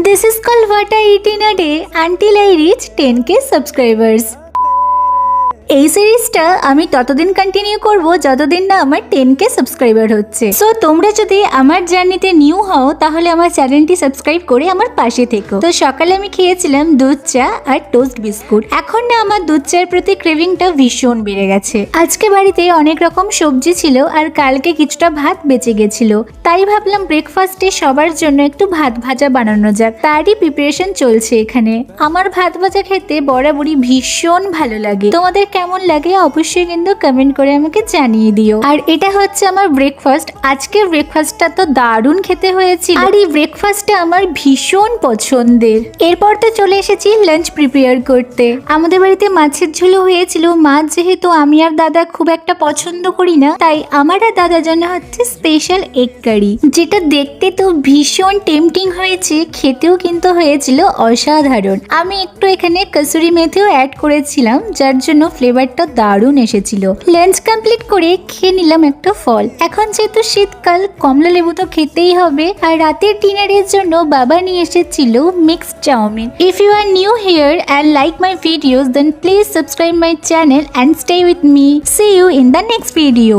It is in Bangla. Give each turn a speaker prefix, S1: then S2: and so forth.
S1: This is called what I eat in a day until I reach 10k subscribers. এই সিরিজটা আমি ততদিন কন্টিনিউ করব যতদিন না আমার 10k সাবস্ক্রাইবার হচ্ছে। সো তোমরা যদি আমার জার্নিতে নিউ হও তাহলে আমার চ্যানেলটি সাবস্ক্রাইব করে আমার পাশে থেকো। তো সকালে আমি খেয়েছিলাম দুধ চা আর টোস্ট বিস্কুট। এখন না আমার দুধ চায়ের প্রতি ক্রেভিংটা ভীষণ বেড়ে গেছে। আজকে বাড়িতে অনেক রকম সবজি ছিল আর কালকে কিছুটা ভাত বেঁচে গেছিল, তাই ভাবলাম ব্রেকফাস্টে সবার জন্য একটু ভাত ভাজা বানানো যাক। তারই প্রিপারেশন চলছে এখানে। আমার ভাত ভাজা খেতে বরাবরই ভীষণ ভালো লাগে। তোমাদের কেমন লাগে অবশ্যই কিন্তু কমেন্ট করে আমাকে জানিয়ে দিও। আর এটা হচ্ছে আমার ব্রেকফাস্ট। আজকের ব্রেকফাস্টটা তো দারুণ খেতে হয়েছিল আর এই ব্রেকফাস্টটা আমার ভীষণ পছন্দের। এরপর তো চলে এসেছি লাঞ্চ প্রিপেয়ার করতে। আমাদের বাড়িতে মাছের ঝোলও হয়েছিল। মাছ যেহেতু আমি আর দাদা খুব একটা পছন্দ করি না, তাই আমার আর দাদার জন্য হচ্ছে স্পেশাল এগ কারি, যেটা দেখতে তো ভীষণ টেম্পটিং হয়েছে, খেতেও কিন্তু হয়েছিল অসাধারণ। আমি একটু এখানে কসুরি মেথিও অ্যাড করেছিলাম, যার জন্য ফ্লেভারটা দারুণ এসেছিল। লাঞ্চ কমপ্লিট করে খেয়ে নিলাম একটা ফল। এখন যেহেতু শীতকাল, কমলা লেবু তো খেতেই হবে। আর রাতের ডিনারের জন্য বাবা নিয়ে এসেছিল mixed chow mein. If you are new here and like my videos, then please subscribe my channel and stay with me. See you in the next video.